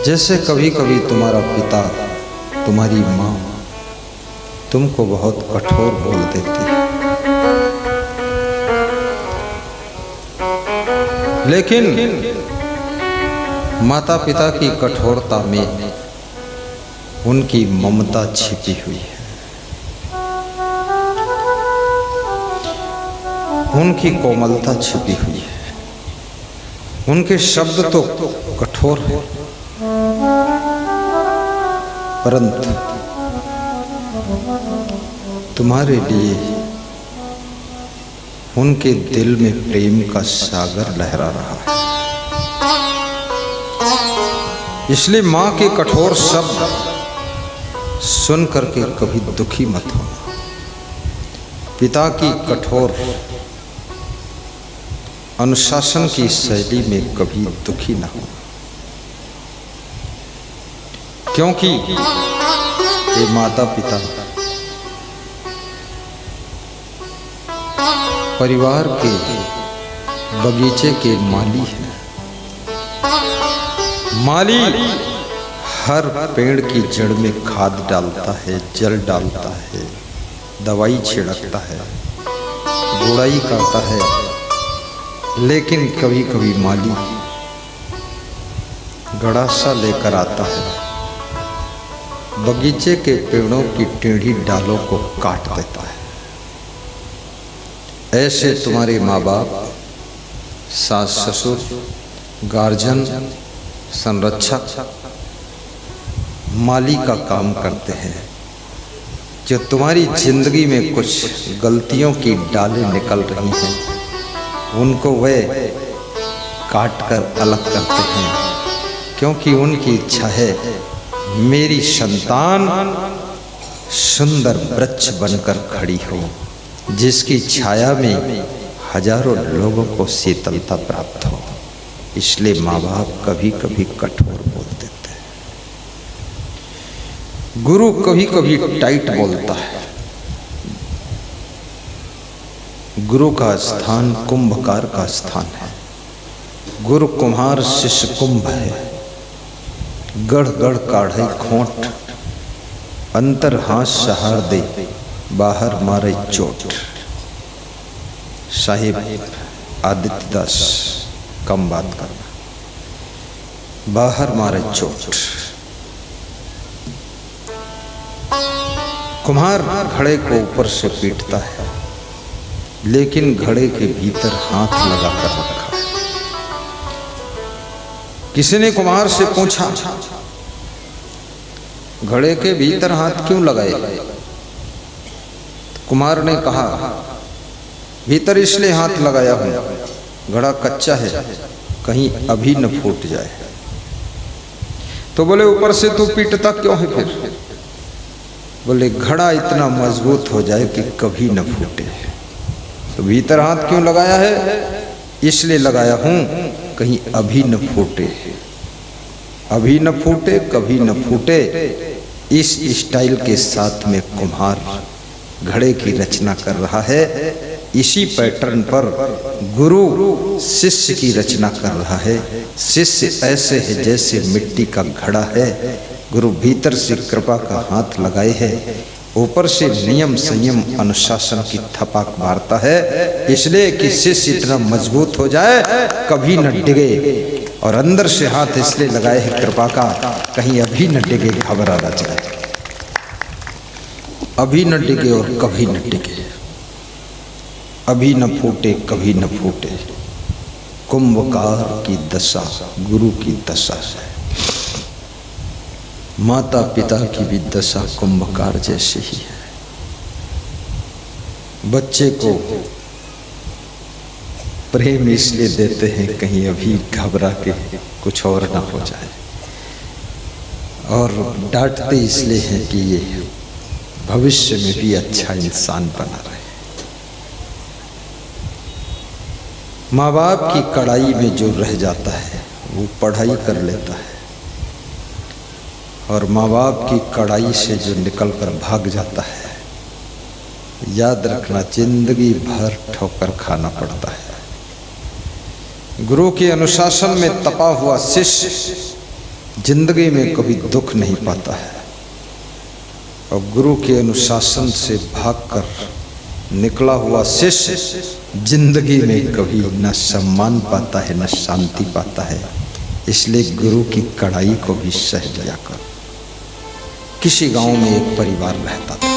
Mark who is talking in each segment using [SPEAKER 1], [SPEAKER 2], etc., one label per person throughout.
[SPEAKER 1] जैसे कभी कभी तुम्हारा पिता, तुम्हारी माँ तुमको बहुत कठोर बोल देती है, लेकिन माता पिता की कठोरता में उनकी ममता छिपी हुई है, उनकी कोमलता छिपी हुई है। उनके शब्द तो कठोर हैं, परंतु तुम्हारे लिए उनके दिल में प्रेम का सागर लहरा रहा है। इसलिए मां के कठोर शब्द सुन करके कभी दुखी मत होना, पिता की कठोर अनुशासन की शैली में कभी दुखी ना हो, क्योंकि ये माता पिता परिवार के बगीचे के माली हैं। माली हर पेड़ की जड़ में खाद डालता है, जल डालता है, दवाई छिड़कता है, गुड़ाई करता है, लेकिन कभी कभी माली गड़ासा लेकर आता है, बगीचे के पेड़ों की टेढ़ी डालों को काट देता है। ऐसे तुम्हारे माँ बाप, सास ससुर, गार्जियन, संरक्षक माली का काम करते हैं। जो तुम्हारी जिंदगी में कुछ गलतियों की डालें निकल रही हैं, उनको वे काट कर अलग करते हैं, क्योंकि उनकी इच्छा है मेरी संतान सुंदर वृक्ष बनकर खड़ी हो, जिसकी छाया में हजारों लोगों को शीतलता प्राप्त हो। इसलिए माँ बाप कभी कभी कठोर बोल देते हैं, गुरु कभी कभी टाइट बोलता है। गुरु का स्थान कुंभकार का स्थान है। गुरु कुम्हार, शिष्य कुंभ है। गढ़ गढ़ काढ़े खोट, अंतर हाथ सहार दे, बाहर मारे चोट। साहिब आदित्य दास, कम बात करना, बाहर मारे चोट। कुम्हार घड़े को ऊपर से पीटता है, लेकिन घड़े के भीतर हाथ लगा कर रखा है। किसी ने कुम्हार से पूछा, घड़े के भीतर हाथ क्यों लगाए? कुम्हार ने कहा, भीतर इसलिए हाथ लगाया हूं, घड़ा कच्चा है, कहीं अभी न फूट जाए। तो बोले ऊपर से तू पीटता क्यों है फिर? बोले घड़ा इतना मजबूत हो जाए कि कभी न फूटे। तो भीतर हाथ क्यों लगाया है? इसलिए लगाया हूं कहीं अभी न फूटे। अभी न फूटे, कभी न फूटे, इस स्टाइल के साथ में कुम्हार घड़े की रचना कर रहा है। इसी पैटर्न पर गुरु शिष्य की रचना कर रहा है। शिष्य ऐसे है जैसे मिट्टी का घड़ा है। गुरु भीतर से कृपा का हाथ लगाए है, ऊपर से नियम संयम अनुशासन की थपाक मारता है, इसलिए कि शिष्य इतना मजबूत हो जाए कभी न डिगे। और अंदर से हाथ इसलिए लगाए है कृपा का, कहीं अभी न डिगे, घबरा न जाए। अभी न डिगे और कभी न डिगे, अभी न फूटे, कभी न फूटे। कुंभकार की दशा गुरु की दशा है। माता पिता की भी दशा कुंभकार जैसी ही है। बच्चे को प्रेम इसलिए देते हैं कहीं अभी घबरा के कुछ और ना हो जाए, और डांटते इसलिए हैं कि ये भविष्य में भी अच्छा इंसान बना रहे। माँ बाप की कड़ाई में जो रह जाता है वो पढ़ाई कर लेता है, और माँ बाप की कड़ाई से जो निकल कर भाग जाता है, याद रखना जिंदगी भर ठोकर खाना पड़ता है। गुरु के अनुशासन में तपा हुआ शिष्य जिंदगी में कभी दुख नहीं पाता है और गुरु के अनुशासन से भागकर निकला हुआ शिष्य जिंदगी में कभी न सम्मान पाता है न शांति पाता है। इसलिए गुरु की कड़ाई को भी सह लिया कर। किसी गांव में एक परिवार रहता था।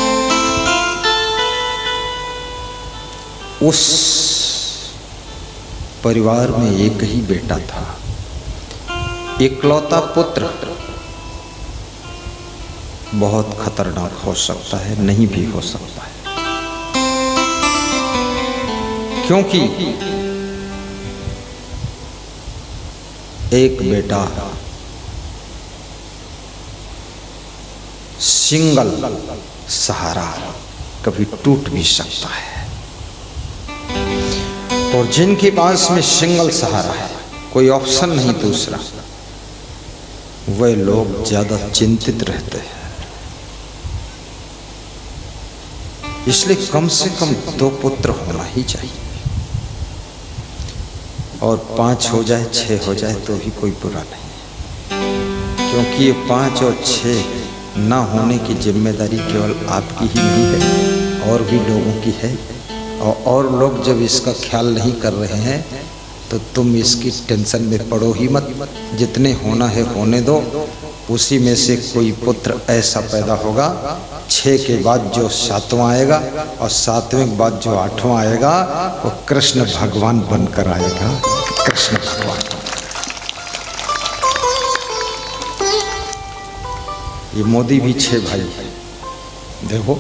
[SPEAKER 1] उस परिवार में एक ही बेटा था, इकलौता पुत्र। बहुत खतरनाक हो सकता है, नहीं भी हो सकता है, क्योंकि एक बेटा सिंगल सहारा कभी टूट भी सकता है, और जिनके पास में सिंगल सहारा है, कोई ऑप्शन नहीं दूसरा, वे लोग ज्यादा चिंतित रहते हैं। इसलिए कम से कम 2 पुत्र होना ही चाहिए, और 5 हो जाए 6 हो जाए तो भी कोई बुरा नहीं, क्योंकि ये 5 और 6 ना होने की जिम्मेदारी केवल आपकी ही नहीं है, और भी लोगों की है। और लोग जब इसका ख्याल नहीं कर रहे हैं तो तुम इसकी टेंशन में पड़ो ही मत। जितने होना है होने दो। उसी में से कोई पुत्र ऐसा पैदा होगा, 6 के बाद जो 7वां आएगा और 7वें के बाद जो 8वां आएगा वो कृष्ण भगवान बनकर आएगा। कृष्ण भगवान। ये मोदी भी 6 भाई। देखो,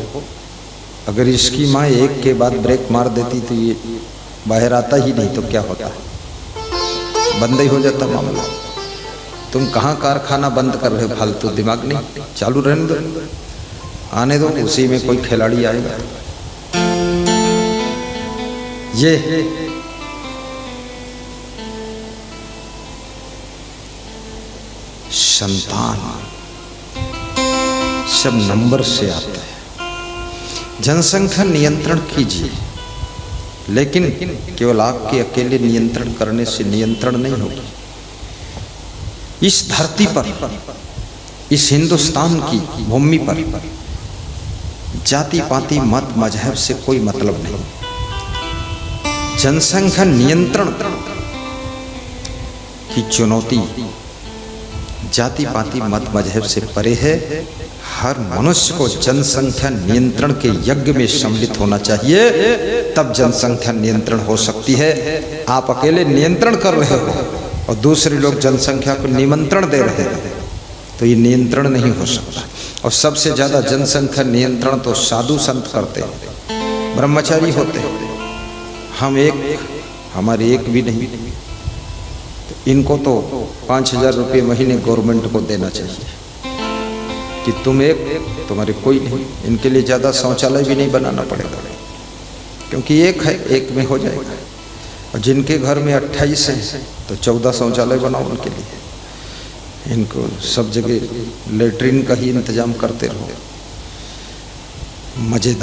[SPEAKER 1] अगर इसकी माँ एक के बाद ब्रेक मार देती तो ये बाहर आता ही नहीं, तो क्या होता, बंद ही हो जाता मामला। तुम कहाँ कारखाना बंद कर रहे हो? फालतू दिमाग नहीं, चालू रहने दो, आने दो, उसी में कोई खिलाड़ी आएगा। ये संतान सब नंबर से आता है। जनसंख्या नियंत्रण कीजिए, लेकिन केवल आपके अकेले नियंत्रण करने से नियंत्रण नहीं होगी। इस धरती पर, इस हिंदुस्तान की भूमि पर जाति पाति मत मजहब से कोई मतलब नहीं। जनसंख्या नियंत्रण की चुनौती जाति पाति मत मजहब से परे है। हर मनुष्य को जनसंख्या नियंत्रण के यज्ञ में सम्मिलित होना चाहिए, तब जनसंख्या नियंत्रण हो सकती है। आप अकेले नियंत्रण कर रहे हो और दूसरे लोग जनसंख्या को निमंत्रण दे रहे हैं, तो ये नियंत्रण नहीं हो सकता। और सबसे ज्यादा जनसंख्या नियंत्रण तो साधु संत करते हैं, ब्रह्मचारी होते हैं। हम एक, हमारे एक भी नहीं। तो इनको तो 5,000 रुपये महीने गवर्नमेंट को देना चाहिए कि तुम एक, तुम्हारे कोई नहीं। इनके लिए ज़्यादा शौचालय भी नहीं बनाना पड़ेगा, क्योंकि एक है, एक में हो जाएगा। और जिनके घर में 28 है तो 14 शौचालय बनाओ उनके लिए। इनको सब जगह लेटरिन का ही इंतजाम करते रहो। मज़ेदार।